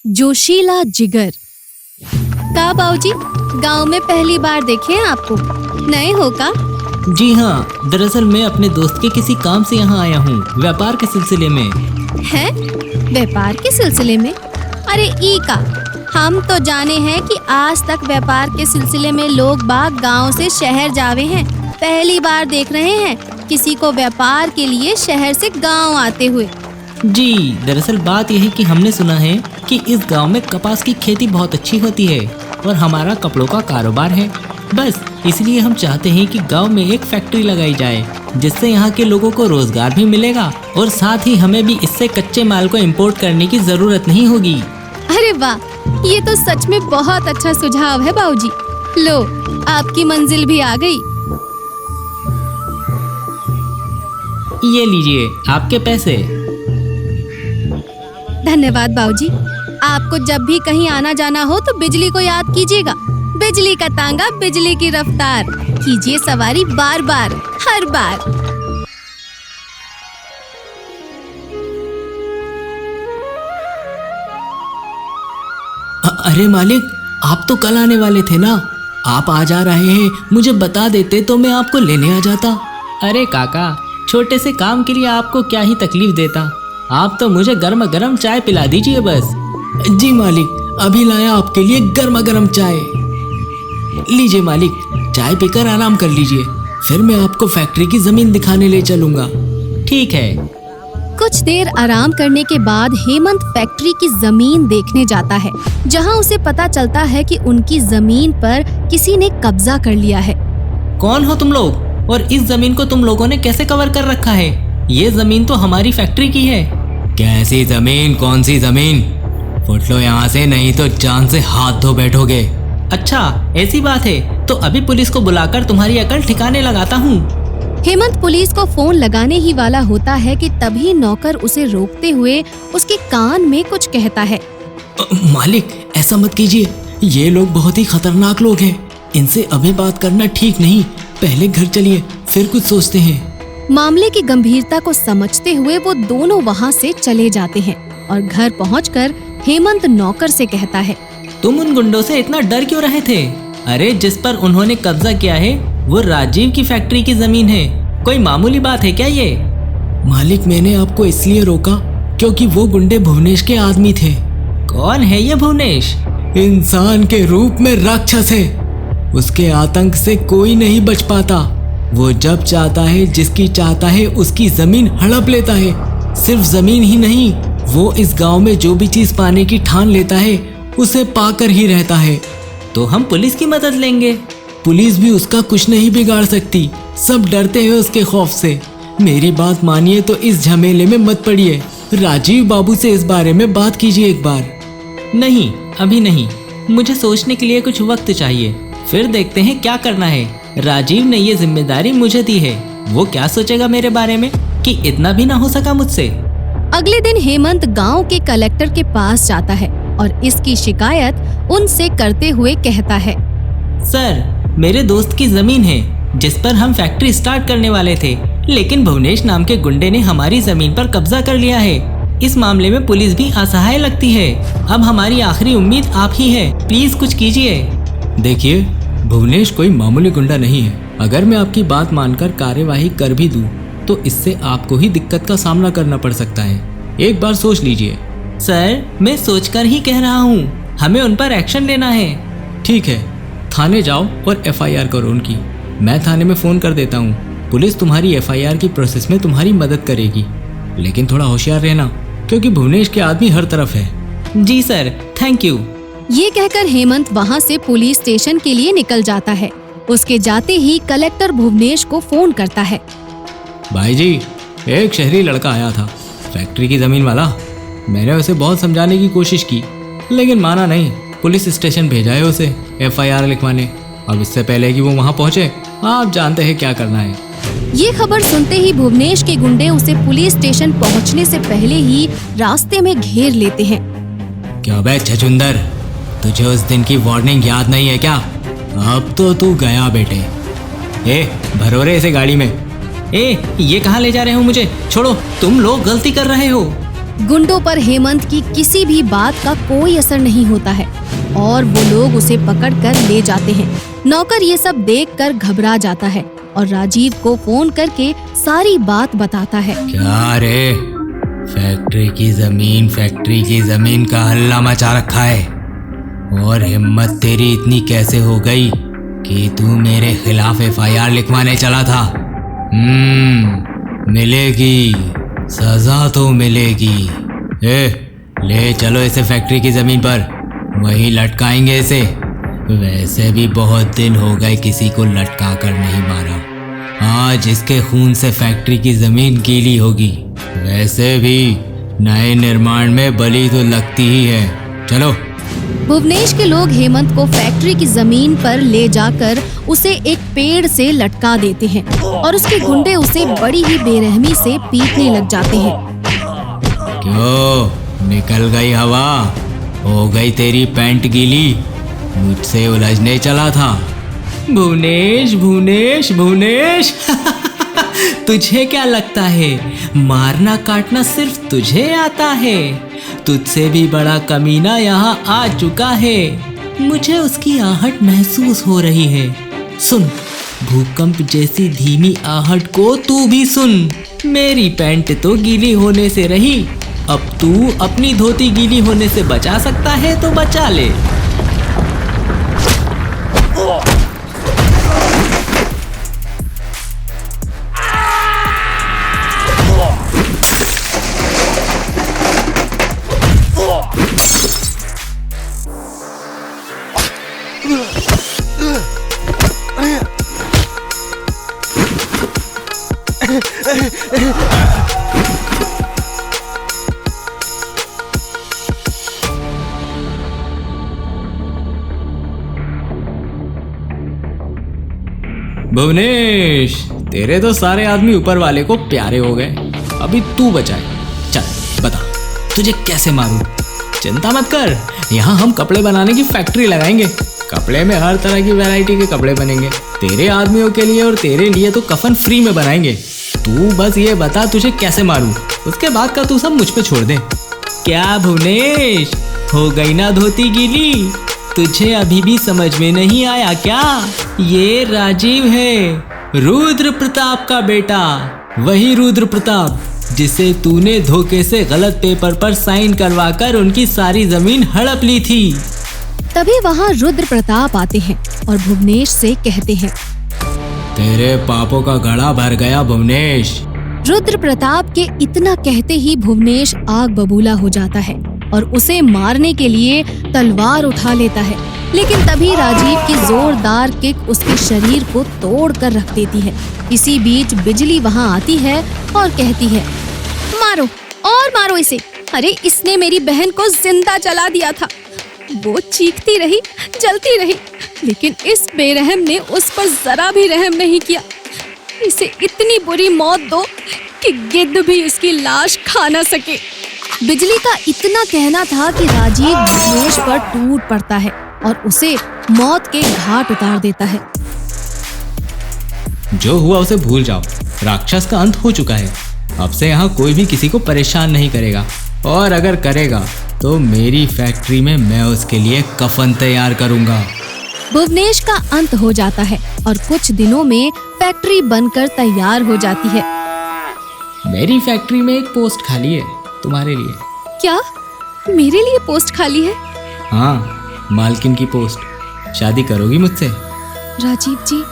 जोशीला जिगर। का बाबूजी, गांव में पहली बार देखे हैं आपको, नए हो का? जी हाँ, दरअसल मैं अपने दोस्त के किसी काम से यहाँ आया हूँ, व्यापार के सिलसिले में। हैं? व्यापार के सिलसिले में? अरे ई का, हम तो जाने हैं कि आज तक व्यापार के सिलसिले में लोग बाग गांव से शहर जावे हैं। पहली बार देख रहे हैं किसी को व्यापार के लिए शहर से गांव आते हुए। जी, दरअसल बात यह है कि हमने सुना है कि इस गांव में कपास की खेती बहुत अच्छी होती है और हमारा कपड़ों का कारोबार है। बस इसलिए हम चाहते हैं कि गांव में एक फैक्ट्री लगाई जाए, जिससे यहाँ के लोगों को रोजगार भी मिलेगा और साथ ही हमें भी इससे कच्चे माल को इंपोर्ट करने की जरूरत नहीं होगी। अरे वाह, ये तो सच में बहुत अच्छा सुझाव है बाबूजी। लो, आपकी मंजिल भी आ गई। ये लीजिए आपके पैसे। धन्यवाद बाबूजी। आपको जब भी कहीं आना जाना हो तो बिजली को याद कीजिएगा। बिजली का तांगा, बिजली की रफ्तार, कीजिए सवारी बार बार, हर बार। अरे मालिक, आप तो कल आने वाले थे ना, आप आज आ रहे हैं, मुझे बता देते तो मैं आपको लेने आ जाता। अरे काका, छोटे से काम के लिए आपको क्या ही तकलीफ देता, आप तो मुझे गर्मा गर्म चाय पिला दीजिए बस। जी मालिक, अभी लाया आपके लिए गर्मा गर्म चाय। लीजिए मालिक, चाय पीकर आराम कर लीजिए, फिर मैं आपको फैक्ट्री की जमीन दिखाने ले चलूंगा। ठीक है। कुछ देर आराम करने के बाद हेमंत फैक्ट्री की जमीन देखने जाता है, जहां उसे पता चलता है कि उनकी जमीन पर किसी ने कब्जा कर लिया है। कौन हो तुम लोग और इस जमीन को तुम लोगों ने कैसे कवर कर रखा है? ये जमीन तो हमारी फैक्ट्री की है। कैसी जमीन, कौन सी जमीन? फुट लो यहाँ से, नहीं तो जान से हाथ धो बैठोगे। अच्छा ऐसी बात है, तो अभी पुलिस को बुलाकर तुम्हारी अकल ठिकाने लगाता हूँ। हेमंत पुलिस को फोन लगाने ही वाला होता है कि तभी नौकर उसे रोकते हुए उसके कान में कुछ कहता है। मालिक, ऐसा मत कीजिए, ये लोग बहुत ही खतरनाक लोग हैं, इनसे अभी बात करना ठीक नहीं, पहले घर चलिए फिर कुछ सोचते हैं। मामले की गंभीरता को समझते हुए वो दोनों वहाँ से चले जाते हैं और घर पहुंचकर हेमंत नौकर से कहता है, तुम उन गुंडों से इतना डर क्यों रहे थे? अरे जिस पर उन्होंने कब्जा किया है वो राजीव की फैक्ट्री की जमीन है, कोई मामूली बात है क्या ये? मालिक, मैंने आपको इसलिए रोका क्योंकि वो गुंडे भुवनेश के आदमी थे। कौन है ये भुवनेश? इंसान के रूप में राक्षस है, उसके आतंक से कोई नहीं बच पाता। वो जब चाहता है, जिसकी चाहता है उसकी जमीन हड़प लेता है। सिर्फ जमीन ही नहीं, वो इस गांव में जो भी चीज पाने की ठान लेता है उसे पाकर ही रहता है। तो हम पुलिस की मदद लेंगे। पुलिस भी उसका कुछ नहीं बिगाड़ सकती, सब डरते हैं उसके खौफ से। मेरी बात मानिए तो इस झमेले में मत पड़िए, राजीव बाबू से इस बारे में बात कीजिए एक बार। नहीं, अभी नहीं, मुझे सोचने के लिए कुछ वक्त चाहिए, फिर देखते हैं क्या करना है। राजीव ने ये जिम्मेदारी मुझे दी है, वो क्या सोचेगा मेरे बारे में कि इतना भी ना हो सका मुझसे। अगले दिन हेमंत गांव के कलेक्टर के पास जाता है और इसकी शिकायत उनसे करते हुए कहता है, सर, मेरे दोस्त की जमीन है जिस पर हम फैक्ट्री स्टार्ट करने वाले थे, लेकिन भुवनेश नाम के गुंडे ने हमारी जमीन पर कब्जा कर लिया है। इस मामले में पुलिस भी असहाय लगती है। अब हमारी आखिरी उम्मीद आप ही है, प्लीज कुछ कीजिए। देखिए, भुवनेश कोई मामूली गुंडा नहीं है। अगर मैं आपकी बात मानकर कार्यवाही कर भी दूं, तो इससे आपको ही दिक्कत का सामना करना पड़ सकता है। एक बार सोच लीजिए। सर, मैं सोचकर ही कह रहा हूँ, हमें उन पर एक्शन लेना है। ठीक है, थाने जाओ और FIR करो उनकी। मैं थाने में फ़ोन कर देता हूँ, पुलिस तुम्हारी FIR की प्रोसेस में तुम्हारी मदद करेगी, लेकिन थोड़ा होशियार रहना क्योंकि भुवनेश के आदमी हर तरफ है। जी सर, थैंक यू। ये कहकर हेमंत वहाँ से पुलिस स्टेशन के लिए निकल जाता है। उसके जाते ही कलेक्टर भुवनेश को फोन करता है। भाई जी, एक शहरी लड़का आया था, फैक्ट्री की जमीन वाला। मैंने उसे बहुत समझाने की कोशिश की, लेकिन माना नहीं। पुलिस स्टेशन भेजा है उसे FIR लिखवाने। अब इससे पहले कि वो वहाँ पहुँचे, आप जानते हैं क्या करना है। ये खबर सुनते ही भुवनेश के गुंडे उसे पुलिस स्टेशन पहुँचने से पहले ही रास्ते में घेर लेते हैं। क्या बे छछुंदर, तुझे उस दिन की वार्निंग याद नहीं है क्या? अब तो तू गया बेटे। ए, भरो रे इसे गाड़ी में। ए, ये कहाँ ले जा रहे हो मुझे? छोड़ो, तुम लोग गलती कर रहे हो। गुंडों पर हेमंत की किसी भी बात का कोई असर नहीं होता है और वो लोग उसे पकड़कर ले जाते हैं। नौकर ये सब देखकर घबरा जाता है और राजीव को फोन करके सारी बात बताता है। क्या रे, फैक्ट्री की जमीन का हल्ला मचा रखा है और हिम्मत तेरी इतनी कैसे हो गई कि तू मेरे खिलाफ एफआईआर लिखवाने चला था। मिलेगी, सजा तो मिलेगी। ले चलो इसे फैक्ट्री की जमीन पर, वहीं लटकाएंगे इसे। वैसे भी बहुत दिन हो गए किसी को लटका कर नहीं मारा। आज इसके खून से फैक्ट्री की जमीन गीली होगी। वैसे भी नए निर्माण में बलि तो लगती ही है। चलो। भुवनेश के लोग हेमंत को फैक्ट्री की जमीन पर ले जाकर उसे एक पेड़ से लटका देते हैं और उसके गुंडे उसे बड़ी ही बेरहमी से पीटने लग जाते हैं। क्यों निकल गई हवा? हो गई तेरी पैंट गीली? मुझसे उलझने चला था। भुवनेश भुवनेश भुवनेश तुझे क्या लगता है मारना काटना सिर्फ तुझे आता है? तुझसे भी बड़ा कमीना यहाँ आ चुका है। मुझे उसकी आहट महसूस हो रही है। सुन, भूकंप जैसी धीमी आहट को तू भी सुन। मेरी पैंट तो गीली होने से रही, अब तू अपनी धोती गीली होने से बचा सकता है तो बचा ले। भुवनेश, तेरे तो सारे आदमी ऊपर वाले को प्यारे हो गए। अभी तू बचाए। चल बता, तुझे कैसे मारूं? चिंता मत कर, यहाँ हम कपड़े बनाने की फैक्ट्री लगाएंगे। कपड़े में हर तरह की वैरायटी के कपड़े बनेंगे। तेरे आदमियों के लिए और तेरे लिए तो कफन फ्री में बनाएंगे। तू बस ये बता तुझे कैसे मारूं, उसके बाद का तू सब मुझ पे छोड़ दे। क्या भुवनेश, हो गई ना धोती गीली? तुझे अभी भी समझ में नहीं आया क्या? ये राजीव है, रुद्र प्रताप का बेटा। वही रुद्र प्रताप जिसे तूने धोखे से गलत पेपर पर साइन करवाकर उनकी सारी जमीन हड़प ली थी। तभी वहाँ रुद्र प्रताप आते हैं और भुवनेश से कहते हैं, तेरे पापों का घड़ा भर गया भुवनेश। रुद्र प्रताप के इतना कहते ही भुवनेश आग बबूला हो जाता है और उसे मारने के लिए तलवार उठा लेता है, लेकिन तभी राजीव की जोरदार किक उसके शरीर को तोड़ कर रख देती है। इसी बीच बिजली वहाँ आती है और कहती है, मारो और मारो इसे। अरे इसने मेरी बहन को जिंदा जला दिया था। वो चीखती रही, जलती रही, लेकिन इस बेरहम ने उस पर जरा भी रहम नहीं किया। इसे इतनी बुरी मौत दो कि गिद्ध भी इसकी लाश खा न सके। बिजली का इतना कहना था कि राजीव भुवनेश पर टूट पड़ता है और उसे मौत के घाट उतार देता है। जो हुआ उसे भूल जाओ, राक्षस का अंत हो चुका है। अब से यहाँ कोई भी किसी को परेशान नहीं करेगा, और अगर करेगा तो मेरी फैक्ट्री में मैं उसके लिए कफन तैयार करूंगा। भुवनेश का अंत हो जाता है और कुछ दिनों में फैक्ट्री बनकर तैयार हो जाती है। मेरी फैक्ट्री में एक पोस्ट खाली है तुम्हारे लिए। क्या? मेरे लिए पोस्ट खाली है? हाँ, मालकिन की पोस्ट। शादी करोगी मुझसे? राजीव जी,